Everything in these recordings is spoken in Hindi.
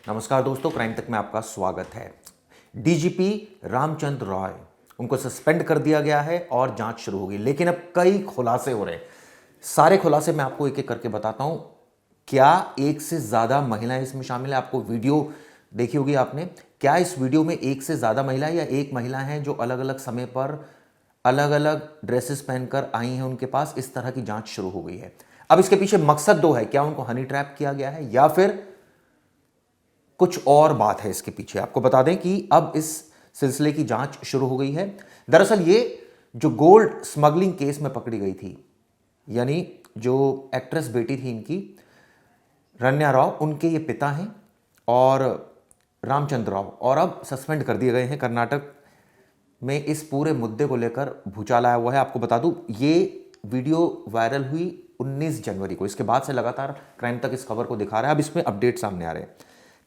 नमस्कार दोस्तों, क्राइम तक में आपका स्वागत है। डीजीपी रामचंद्र रॉय, उनको सस्पेंड कर दिया गया है और जांच शुरू होगी, लेकिन अब कई खुलासे हो रहे हैं। सारे खुलासे मैं आपको एक एक करके बताता हूं। क्या एक से ज्यादा महिलाएं इसमें शामिल है? आपको वीडियो देखी होगी आपने। क्या इस वीडियो में एक से ज्यादा महिला या एक महिला है जो अलग अलग समय पर अलग अलग ड्रेसेस पहनकर आई हैं उनके पास? इस तरह की जांच शुरू हो गई है। अब इसके पीछे मकसद दो है, क्या उनको हनी ट्रैप किया गया है या फिर कुछ और बात है इसके पीछे। आपको बता दें कि अब इस सिलसिले की जांच शुरू हो गई है। दरअसल ये जो गोल्ड स्मगलिंग केस में पकड़ी गई थी, यानी जो एक्ट्रेस बेटी थी इनकी, रन्या राव, उनके ये पिता हैं और रामचंद्र राव, और अब सस्पेंड कर दिए गए हैं। कर्नाटक में इस पूरे मुद्दे को लेकर भूचाल आया हुआ है। आपको बता दूं, ये वीडियो वायरल हुई 19 जनवरी को। इसके बाद से लगातार क्राइम तक इस खबर को दिखा रहा है। अब इसमें अपडेट सामने आ रहे हैं।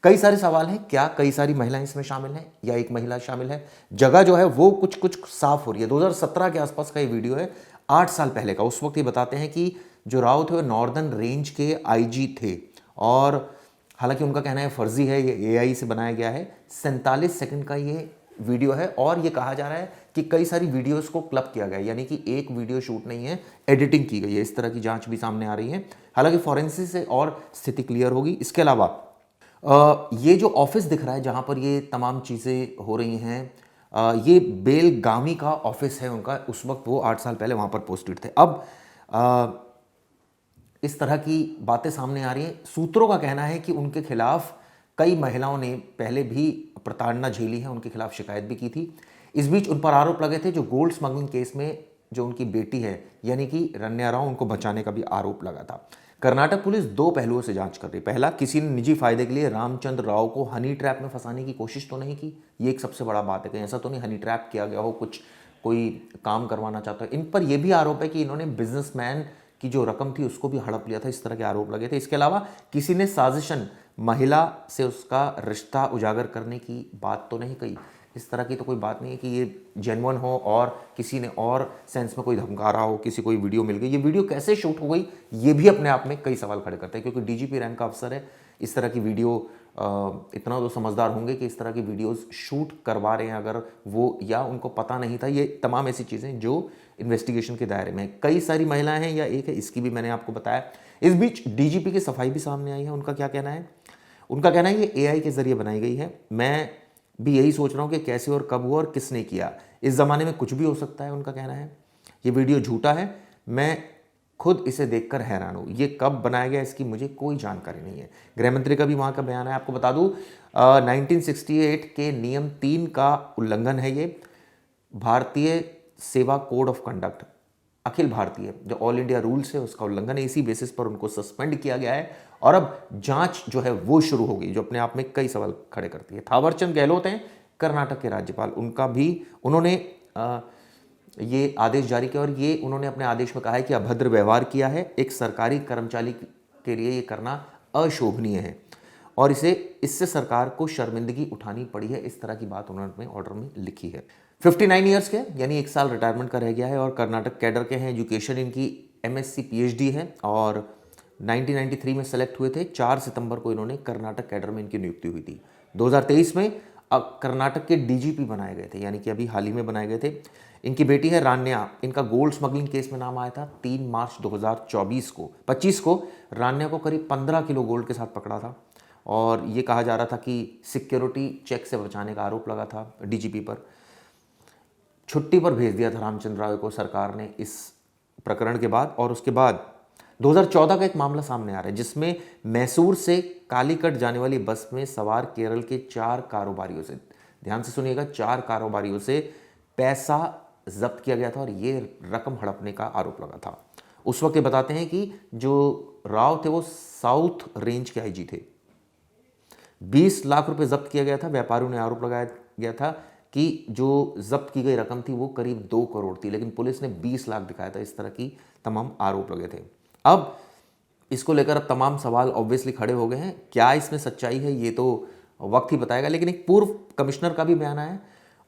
कई सारे सवाल हैं, क्या कई सारी महिलाएं इसमें शामिल हैं या एक महिला शामिल है? जगह जो है वो कुछ कुछ साफ हो रही है। 2017 के आसपास का ये वीडियो है, 8 साल पहले का। उस वक्त ये बताते हैं कि जो राव थे वो नॉर्दर्न रेंज के आईजी थे, और हालांकि उनका कहना है फर्जी है, ये एआई से बनाया गया है। 47 सेकंड का ये वीडियो है और ये कहा जा रहा है कि कई सारी वीडियोस को क्लब किया गया है, यानी कि एक वीडियो शूट नहीं है, एडिटिंग की गई है। इस तरह की जांच भी सामने आ रही है। हालांकि फॉरेंसिक से और स्थिति क्लियर होगी। इसके अलावा ये जो ऑफिस दिख रहा है जहां पर ये तमाम चीज़ें हो रही हैं, ये बेलगामी का ऑफिस है उनका। उस वक्त वो 8 साल पहले वहां पर पोस्टेड थे। अब इस तरह की बातें सामने आ रही हैं। सूत्रों का कहना है कि उनके खिलाफ कई महिलाओं ने पहले भी प्रताड़ना झेली है, उनके खिलाफ शिकायत भी की थी। इस बीच उन पर आरोप लगे थे जो गोल्ड स्मगलिंग केस में जो उनकी बेटी है यानी कि रन्या राव, उनको बचाने का भी आरोप लगा था। कर्नाटक पुलिस दो पहलुओं से जांच कर रही है। पहला, किसी ने निजी फायदे के लिए रामचंद्र राव को हनी ट्रैप में फंसाने की कोशिश तो नहीं की? ये एक सबसे बड़ा बात है। कहीं ऐसा तो नहीं हनी ट्रैप किया गया हो, कुछ कोई काम करवाना चाहता है? इन पर यह भी आरोप है कि इन्होंने बिजनेसमैन की जो रकम थी उसको भी हड़प लिया था। इस तरह के आरोप लगे थे। इसके अलावा किसी ने साजिशन महिला से उसका रिश्ता उजागर करने की बात तो नहीं कही। इस तरह की तो कोई बात नहीं है कि ये जेन्युइन हो और किसी ने और सेंस में कोई धमका रहा हो, किसी कोई वीडियो मिल गई। ये वीडियो कैसे शूट हो गई, ये भी अपने आप में कई सवाल खड़े करते हैं, क्योंकि डीजीपी रैंक का अफसर है। इस तरह की वीडियो इतना तो समझदार होंगे कि इस तरह की वीडियोस शूट करवा रहे हैं अगर वो, या उनको पता नहीं था। ये तमाम ऐसी चीज़ें जो इन्वेस्टिगेशन के दायरे में। कई सारी महिलाएं हैं या एक है, इसकी भी मैंने आपको बताया। इस बीच डीजीपी की सफाई भी सामने आई है। उनका क्या कहना है? उनका कहना है ये एआई के जरिए बनाई गई है। मैं भी यही सोच रहा हूँ कि कैसे और कब हुआ और किसने किया। इस ज़माने में कुछ भी हो सकता है, उनका कहना है। ये वीडियो झूठा है, मैं खुद इसे देखकर हैरान हूँ। ये कब बनाया गया इसकी मुझे कोई जानकारी नहीं है। गृहमंत्री का भी वहाँ का बयान है। आपको बता दूँ, 1968 के नियम 3 का उल्लंघन है ये। भारतीय सेवा code of conduct, Akhil Bharatiya जो ऑल इंडिया रूल्स है, उसका उल्लंघन है। इसी बेसिस पर उनको सस्पेंड किया गया है और अब जांच जो है वो शुरू होगी, जो अपने आप में कई सवाल खड़े करती है। थावरचंद गहलोत हैं कर्नाटक के राज्यपाल, उनका भी उन्होंने ये आदेश जारी किया और ये उन्होंने अपने आदेश में कहा है कि अभद्र व्यवहार किया है। एक सरकारी कर्मचारी के लिए ये करना अशोभनीय है और इससे सरकार को शर्मिंदगी उठानी पड़ी है। इस तरह की बात उन्होंने अपने ऑर्डर में लिखी है। 59 ईयर्स के, यानी 1 साल रिटायरमेंट का रह गया है और कर्नाटक कैडर के हैं। एजुकेशन इनकी एमएससी पीएचडी है और 1993 में सेलेक्ट हुए थे। 4 सितंबर को इन्होंने कर्नाटक कैडर में इनकी नियुक्ति हुई थी। 2023 में अब कर्नाटक के डीजीपी बनाए गए थे, यानी कि अभी हाल ही में बनाए गए थे। इनकी बेटी है रान्या। इनका गोल्ड स्मगलिंग केस में नाम आया था 3 मार्च 2024 को। 25 को रान्या को करीब 15 किलो गोल्ड के साथ पकड़ा था और ये कहा जा रहा था कि सिक्योरिटी चेक से बचाने का आरोप लगा था डीजीपी पर। छुट्टी पर भेज दिया था रामचंद्र राव को सरकार ने इस प्रकरण के बाद। और उसके बाद 2014 का एक मामला सामने आ रहा है जिसमें मैसूर से कालीकट जाने वाली बस में सवार केरल के 4 कारोबारियों से, ध्यान से सुनिएगा, 4 कारोबारियों से पैसा जब्त किया गया था और ये रकम हड़पने का आरोप लगा था। उस वक्त ये बताते हैं कि जो राव थे वो साउथ रेंज के आईजी थे। 20 लाख रुपए जब्त किया गया था। व्यापारियों ने आरोप लगाया गया था कि जो जब्त की गई रकम थी वो करीब 2 करोड़ थी, लेकिन पुलिस ने 20 लाख दिखाया था। इस तरह की तमाम आरोप लगे थे। अब इसको लेकर अब तमाम सवाल ऑब्वियसली खड़े हो गए हैं। क्या इसमें सच्चाई है ये तो वक्त ही बताएगा, लेकिन एक पूर्व कमिश्नर का भी बयान आया है।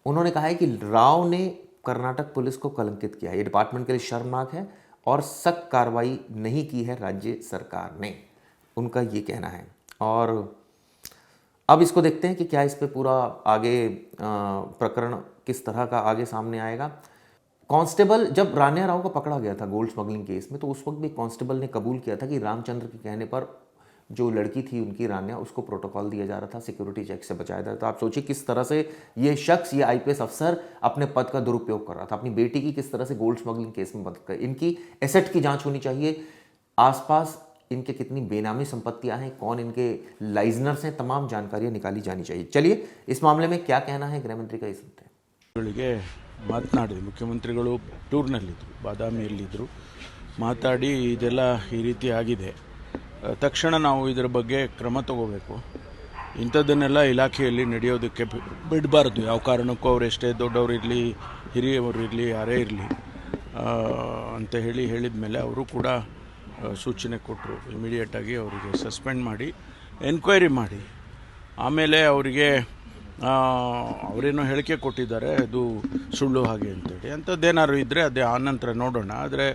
उन्होंने कहा है कि राव ने कर्नाटक पुलिस को कलंकित किया है, ये डिपार्टमेंट के लिए शर्मनाक है और सख्त कार्रवाई नहीं की है राज्य सरकार ने, उनका ये कहना है। और अब इसको देखते हैं कि क्या इस पे पूरा आगे प्रकरण किस तरह का आगे सामने आएगा। कांस्टेबल, जब रान्या राव को पकड़ा गया था गोल्ड स्मगलिंग केस में, तो उस वक्त भी कांस्टेबल ने कबूल किया था कि रामचंद्र के कहने पर जो लड़की थी उनकी रान्या, उसको प्रोटोकॉल दिया जा रहा था, सिक्योरिटी चेक से बचाया जा रहा था। आप सोचिए किस तरह से ये शख्स, ये आईपीएस अफसर अपने पद का दुरुपयोग कर रहा था, अपनी बेटी की किस तरह से गोल्ड स्मगलिंग केस में मदद कर। इनकी एसेट की जांच होनी चाहिए, आसपास इनके कितनी बेनामी संपत्तियां हैं, कौन इनके लाइजनर्स हैं, तमाम जानकारियां निकाली जानी चाहिए। चलिए इस मामले में क्या कहना है गृह मंत्री का, ये सुनते हैं। ಮಾತನಾಡಿದೆ ಮುಖ್ಯಮಂತ್ರಿಗಳು ಟೂರ್ನಲ್ಲಿದ್ದರು, ಬಾದಾಮಿಯಲ್ಲಿದ್ದರು, ಮಾತಾಡಿ ಇದೆಲ್ಲ ಈ ರೀತಿ ಆಗಿದೆ, ತಕ್ಷಣ ನಾವು ಇದರ ಬಗ್ಗೆ ಕ್ರಮ ತಗೋಬೇಕು, ಇಂಥದ್ದನ್ನೆಲ್ಲ ಇಲಾಖೆಯಲ್ಲಿ ನಡೆಯೋದಕ್ಕೆ ಬಿಡಬಾರ್ದು, ಯಾವ ಕಾರಣಕ್ಕೂ ಅವರು ಎಷ್ಟೇ ದೊಡ್ಡವರಿರಲಿ ಹಿರಿಯವರು ಇರಲಿ ಯಾರೇ ಇರಲಿ ಅಂತ ಹೇಳಿದ ಮೇಲೆ ಅವರು ಕೂಡ ಸೂಚನೆ ಕೊಟ್ಟರು, ಇಮಿಡಿಯೇಟಾಗಿ ಅವರಿಗೆ ಸಸ್ಪೆಂಡ್ ಮಾಡಿ ಎನ್ಕ್ವೈರಿ ಮಾಡಿ ಆಮೇಲೆ ಅವರಿಗೆ ಅವರೇನೋ ಹೇಳಿಕೆ ಕೊಟ್ಟಿದ್ದಾರೆ ಅದು ಸುಳ್ಳು ಹಾಗೆ ಅಂತೇಳಿ, ಅಂಥದ್ದೇನಾದ್ರು ಇದ್ದರೆ ಅದೇ ಆನಂತರ ನೋಡೋಣ. ಆದರೆ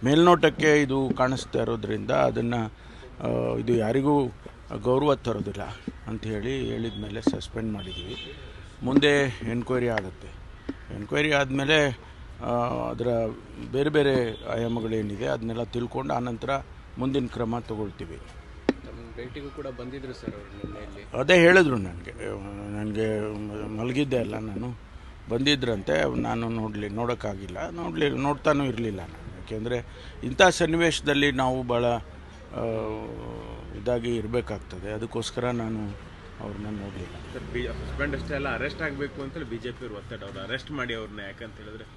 ಮೇಲ್ನೋಟಕ್ಕೆ ಇದು ಕಾಣಿಸ್ತಾ ಇರೋದ್ರಿಂದ ಅದನ್ನು ಇದು ಯಾರಿಗೂ ಗೌರವ ತರೋದಿಲ್ಲ ಅಂಥೇಳಿ ಹೇಳಿದ ಮೇಲೆ ಸಸ್ಪೆಂಡ್ ಮಾಡಿದ್ದೀವಿ. ಮುಂದೆ ಎನ್ಕ್ವೈರಿ ಆಗುತ್ತೆ, ಎನ್ಕ್ವೈರಿ ಆದಮೇಲೆ ಅದರ ಬೇರೆ ಬೇರೆ ಆಯಾಮಗಳೇನಿದೆ ಅದನ್ನೆಲ್ಲ ತಿಳ್ಕೊಂಡು ಆನಂತರ ಮುಂದಿನ ಕ್ರಮ ತಗೊಳ್ತೀವಿ. ಭೇಟಿಗೂ ಕೂಡ ಬಂದಿದ್ರು ಸರ್ ಅವರು ನಿನ್ನೆಯಲ್ಲಿ, ಅದೇ ಹೇಳಿದ್ರು ನನಗೆ ಮಲಗಿದ್ದೆ ಅಲ್ಲ, ನಾನು ಬಂದಿದ್ರಂತೆ, ನಾನು ನೋಡೋಕ್ಕಾಗಿಲ್ಲ, ನೋಡ್ತಾನೂ ಇರಲಿಲ್ಲ ನಾನು, ಯಾಕೆಂದರೆ ಇಂಥ ಸನ್ನಿವೇಶದಲ್ಲಿ ನಾವು ಭಾಳ ಇದಾಗಿ ಇರಬೇಕಾಗ್ತದೆ, ಅದಕ್ಕೋಸ್ಕರ ನಾನು ಅವ್ರನ್ನ ನೋಡಲಿಲ್ಲ. ಸರ್, ಹಸ್ಬೆಂಡ್ ಅಷ್ಟೇ ಅಲ್ಲ, ಅರೆಸ್ಟ್ ಆಗಬೇಕು ಅಂತೇಳಿ BJP ಅವ್ರು ಒತ್ತಡ, ಅವ್ರು ಅರೆಸ್ಟ್ ಮಾಡಿ ಅವ್ರನ್ನ, ಯಾಕಂತ ಹೇಳಿದ್ರೆ